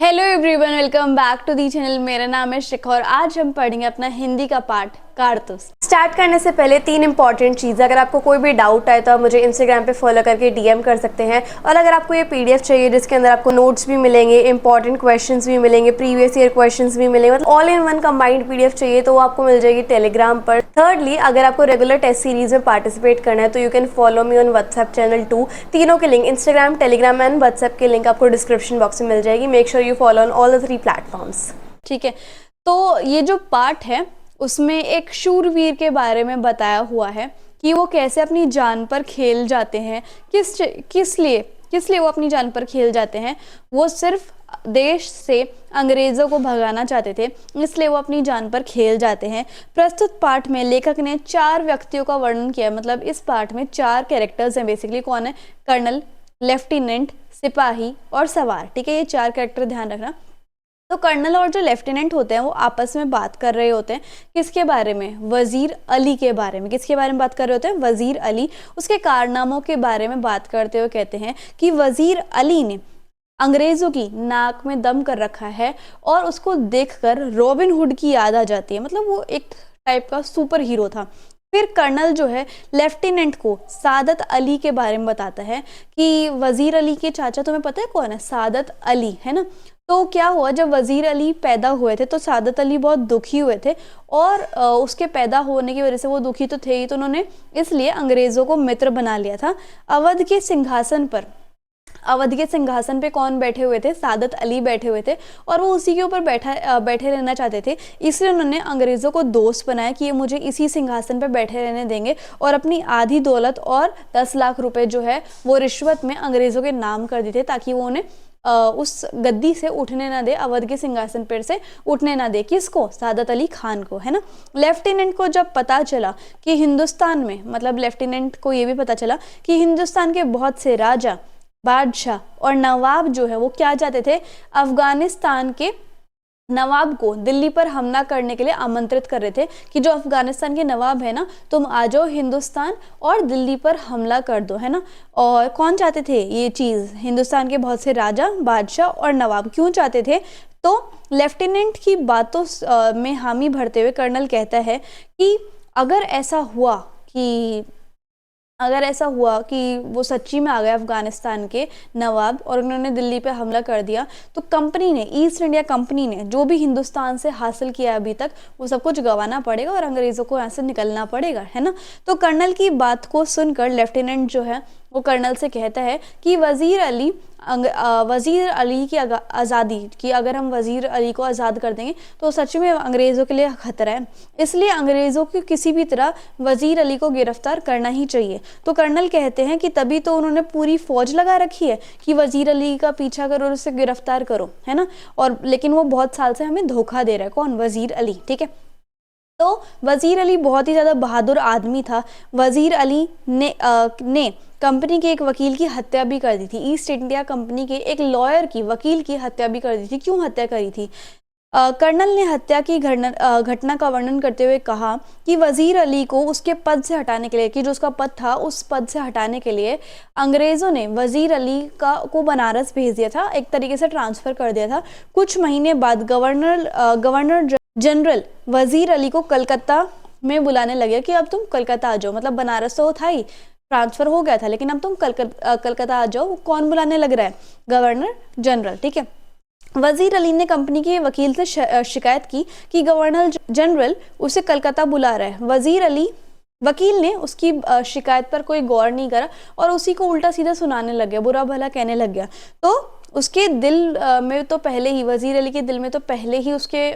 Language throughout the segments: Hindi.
Hello everyone, welcome back to the channel. मेरा नाम है शिखा और आज हम पढ़ेंगे अपना हिंदी का पार्ट कारतूस। स्टार्ट करने से पहले 3 इंपॉर्टेंट चीज़, अगर आपको कोई भी डाउट आए तो आप मुझे इंस्टाग्राम पे फॉलो करके डीएम कर सकते हैं। और अगर आपको ये पीडीएफ चाहिए जिसके अंदर आपको नोट्स भी मिलेंगे, इंपॉर्टेंट क्वेश्चंस भी मिलेंगे, प्रीवियस ईयर क्वेश्चंस भी मिलेंगे, मतलब all in one combined PDF चाहिए तो वो आपको मिल जाएगी टेलीग्राम पर। थर्डली, अगर आपको रेगुलर टेस्ट सीरीज में पार्टिसिपेट करना है तो you can follow me on WhatsApp channel 2। तीनों के link, Instagram, Telegram and WhatsApp के लिंक आपको डिस्क्रिप्शन बॉक्स में मिल जाएगी। Make sure you follow on all the 3 platforms. ठीक है, तो ये जो पार्ट है उसमें एक शूरवीर के बारे में बताया हुआ है कि वो कैसे अपनी जान पर खेल जाते हैं। किस लिए वो अपनी जान पर खेल जाते हैं। वो सिर्फ देश से अंग्रेज़ों को भगाना चाहते थे, इसलिए वो अपनी जान पर खेल जाते हैं। प्रस्तुत पाठ में लेखक ने 4 व्यक्तियों का वर्णन किया। मतलब इस पाठ में 4 कैरेक्टर्स हैं बेसिकली। कौन है? कर्नल, लेफ्टिनेंट, सिपाही और सवार। ठीक है, ये 4 कैरेक्टर ध्यान रखना। तो कर्नल और जो लेफ्टिनेंट होते हैं वो आपस में बात कर रहे होते हैं। किसके बारे में? वजीर अली के बारे में। किसके बारे में बात कर रहे होते हैं? वजीर अली। उसके कारनामों के बारे में बात करते हुए कहते हैं कि वजीर अली ने अंग्रेज़ों की नाक में दम कर रखा है और उसको देखकर रॉबिन हुड की याद आ जाती है। मतलब वो एक टाइप का सुपर हीरो था। फिर कर्नल जो है लेफ्टिनेंट को सादत अली के बारे में बताता है कि वजीर अली के चाचा, तुम्हें पता है कौन है? सादत अली, है ना। तो क्या हुआ, जब वजीर अली पैदा हुए थे तो सादत अली बहुत दुखी हुए थे और उसके पैदा होने की वजह से वो दुखी तो थे ही, तो उन्होंने इसलिए अंग्रेज़ों को मित्र बना लिया था। अवध के सिंहासन पे कौन बैठे हुए थे? सादत अली बैठे हुए थे और वो उसी के ऊपर बैठे रहना चाहते थे। इसलिए उन्होंने अंग्रेज़ों को दोस्त बनाया कि ये मुझे इसी सिंहासन पे बैठे रहने देंगे और अपनी आधी दौलत और 10 लाख रुपए जो है वो रिश्वत में अंग्रेज़ों के नाम कर दी थे, ताकि वो उन्हें उस गद्दी से उठने ना दे, अवध के सिंहासन पर से उठने ना दे। किसको? सादत अली खान को, है ना। लेफ्टिनेंट को जब पता चला कि हिंदुस्तान में, मतलब लेफ्टिनेंट को ये भी पता चला कि हिंदुस्तान के बहुत से राजा, बादशाह और नवाब जो है वो क्या चाहते थे? अफगानिस्तान के नवाब को दिल्ली पर हमला करने के लिए आमंत्रित कर रहे थे कि जो अफगानिस्तान के नवाब है ना, तुम आ जाओ हिंदुस्तान और दिल्ली पर हमला कर दो, है ना। और कौन चाहते थे ये चीज़? हिंदुस्तान के बहुत से राजा, बादशाह और नवाब। क्यों चाहते थे? तो लेफ्टिनेंट की बातों में हामी भरते हुए कर्नल कहता है कि अगर ऐसा हुआ कि वो सच्ची में आ गए अफगानिस्तान के नवाब और उन्होंने दिल्ली पे हमला कर दिया, तो कंपनी ने, ईस्ट इंडिया कंपनी ने जो भी हिंदुस्तान से हासिल किया अभी तक, वो सब कुछ गंवाना पड़ेगा और अंग्रेज़ों को यहाँ से निकलना पड़ेगा, है ना। तो कर्नल की बात को सुनकर लेफ्टिनेंट जो है वो कर्नल से कहता है कि वजीर अली की आज़ादी की, अगर हम वजीर अली को आज़ाद कर देंगे तो सच में अंग्रेज़ों के लिए खतरा है, इसलिए अंग्रेज़ों को किसी भी तरह वजीर अली को गिरफ्तार करना ही चाहिए। तो कर्नल कहते हैं कि तभी तो उन्होंने पूरी फौज लगा रखी है कि वजीर अली का पीछा करो और उसे गिरफ्तार करो, है ना। और लेकिन वो बहुत साल से हमें धोखा दे रहा है। कौन? वजीर अली। ठीक है, तो वजीर अली बहुत ही ज़्यादा बहादुर आदमी था। वजीर अली ने कंपनी के एक वकील की हत्या भी कर दी थी। ईस्ट इंडिया कंपनी के एक लॉयर की, वकील की हत्या भी कर दी थी। क्यों हत्या करी थी? कर्नल ने हत्या की घटना का वर्णन करते हुए कहा कि वजीर अली को उसके पद से हटाने के लिए, कि जो उसका पद था उस पद से हटाने के लिए अंग्रेज़ों ने वजीर अली को बनारस भेज दिया था, एक तरीके से ट्रांसफ़र कर दिया था। कुछ महीने बाद गवर्नर जनरल वजीर अली को कलकत्ता में बुलाने लगे कि अब तुम कलकत्ता आ जाओ। मतलब बनारस तो था ही, ट्रांसफ़र हो गया था, लेकिन अब तुम कलकत्ता आ जाओ। कौन बुलाने लग रहा है? Governor general. ठीक है, वजीर अली ने कंपनी के वकील से शिकायत की कि गवर्नर जनरल उसे कलकत्ता बुला रहा है। वकील ने उसकी शिकायत पर कोई गौर नहीं करा और उसी को उल्टा सीधा सुनाने लग गया, बुरा भला कहने लग गया। तो उसके दिल में तो पहले ही, वजीर अली के दिल में तो पहले ही उसके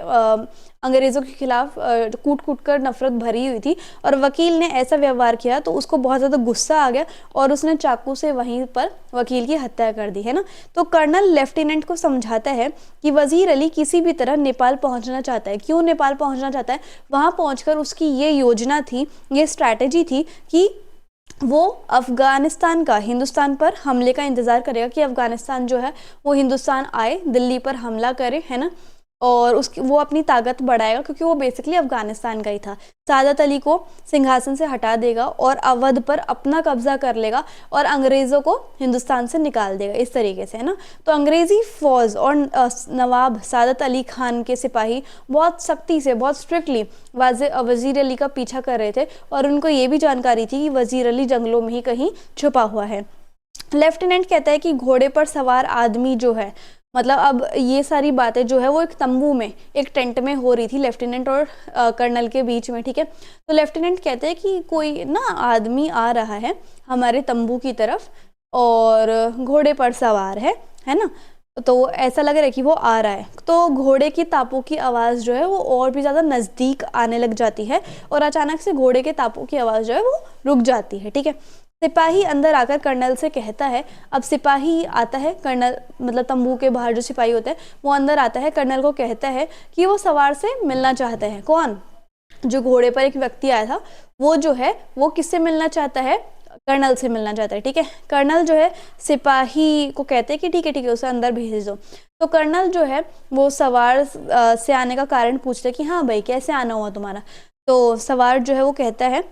अंग्रेज़ों के खिलाफ कूट कूट कर नफरत भरी हुई थी और वकील ने ऐसा व्यवहार किया तो उसको बहुत ज़्यादा गुस्सा आ गया और उसने चाकू से वहीं पर वकील की हत्या कर दी, है ना। तो कर्नल लेफ्टिनेंट को समझाता है कि वजीर अली किसी भी तरह नेपाल पहुंचना चाहता है। क्यों नेपाल पहुंचना चाहता है? वहां पहुंचकर उसकी ये योजना थी, ये स्ट्रैटेजी थी कि वो अफगानिस्तान का, हिंदुस्तान पर हमले का इंतज़ार करेगा कि अफगानिस्तान जो है वो हिंदुस्तान आए, दिल्ली पर हमला करे, है ना। और उसकी वो अपनी ताकत बढ़ाएगा, क्योंकि वो बेसिकली अफगानिस्तान का ही था। सादत अली को सिंहासन से हटा देगा और अवध पर अपना कब्जा कर लेगा और अंग्रेज़ों को हिंदुस्तान से निकाल देगा, इस तरीके से, है ना। तो अंग्रेज़ी फ़ौज और नवाब सादत अली खान के सिपाही बहुत सख्ती से, बहुत स्ट्रिक्टली वज़ीर अली का पीछा कर रहे थे और उनको ये भी जानकारी थी कि वज़ीर अली जंगलों में ही कहीं छुपा हुआ है। लेफ्टिनेंट कहता है कि घोड़े पर सवार आदमी जो है, मतलब अब ये सारी बातें जो है वो एक तंबू में, एक टेंट में हो रही थी लेफ्टिनेंट और कर्नल के बीच में, ठीक है। तो लेफ्टिनेंट कहते हैं कि कोई ना आदमी आ रहा है हमारे तंबू की तरफ और घोड़े पर सवार है ना। तो ऐसा लग रहा है कि वो आ रहा है। तो घोड़े की तापों की आवाज़ जो है वो और भी ज़्यादा नज़दीक आने लग जाती है और अचानक से घोड़े के तापों की आवाज़ जो है वो रुक जाती है, ठीक है। सिपाही अंदर आकर कर्नल से कहता है, अब सिपाही आता है, कर्नल मतलब तंबू के बाहर जो सिपाही होता है वो अंदर आता है, कर्नल को कहता है कि वो सवार से मिलना चाहता है। कौन? जो घोड़े पर एक व्यक्ति आया था वो जो है वो किससे मिलना चाहता है? कर्नल से मिलना चाहता है, ठीक है। कर्नल जो है सिपाही को कहते हैं कि ठीक है उसे अंदर भेज दो। तो कर्नल जो है वो सवार से आने का कारण पूछता है कि हाँ भाई कैसे आना हुआ तुम्हारा। तो सवार जो है वो कहता है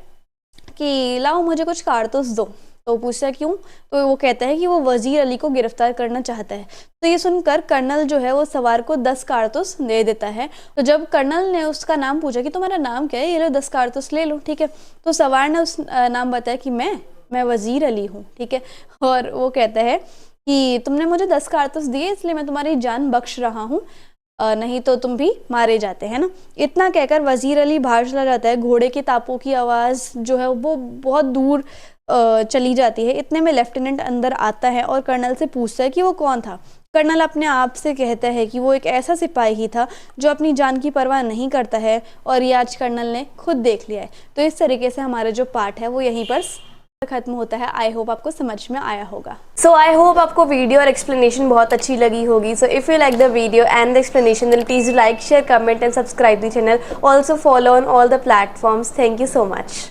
कि लाओ मुझे कुछ कारतूस दो। तो पूछता है क्यों? तो वो कहता है कि वो वज़ीर अली को गिरफ्तार करना चाहता है। तो ये सुनकर कर्नल जो है वो सवार को 10 कारतूस दे देता है। तो जब कर्नल ने उसका नाम पूछा कि तुम्हारा नाम क्या है, ये लो 10 कारतूस ले लो, ठीक है। तो सवार ने उस नाम बताया कि मैं वज़ीर अली हूँ, ठीक है। और वो कहता है कि तुमने मुझे 10 कारतूस दिए इसलिए मैं तुम्हारी जान बख्श रहा हूँ, नहीं तो तुम भी मारे जाते, हैं ना। इतना कहकर वज़ीर अली बाहर चला जाता है। घोड़े के तापों की आवाज़ जो है वो बहुत दूर चली जाती है। इतने में लेफ्टिनेंट अंदर आता है और कर्नल से पूछता है कि वो कौन था। कर्नल अपने आप से कहता है कि वो एक ऐसा सिपाही था जो अपनी जान की परवाह नहीं करता है और ये आज कर्नल ने खुद देख लिया है। तो इस तरीके से हमारा जो पार्ट है वो यहीं पर खत्म होता है। आई होप आपको समझ में आया होगा। सो आई होप आपको वीडियो और एक्सप्लेनेशन बहुत अच्छी लगी होगी। So if you like the video and the explanation then please like, share, comment and subscribe the channel. Also follow on all the platforms. Thank you so much.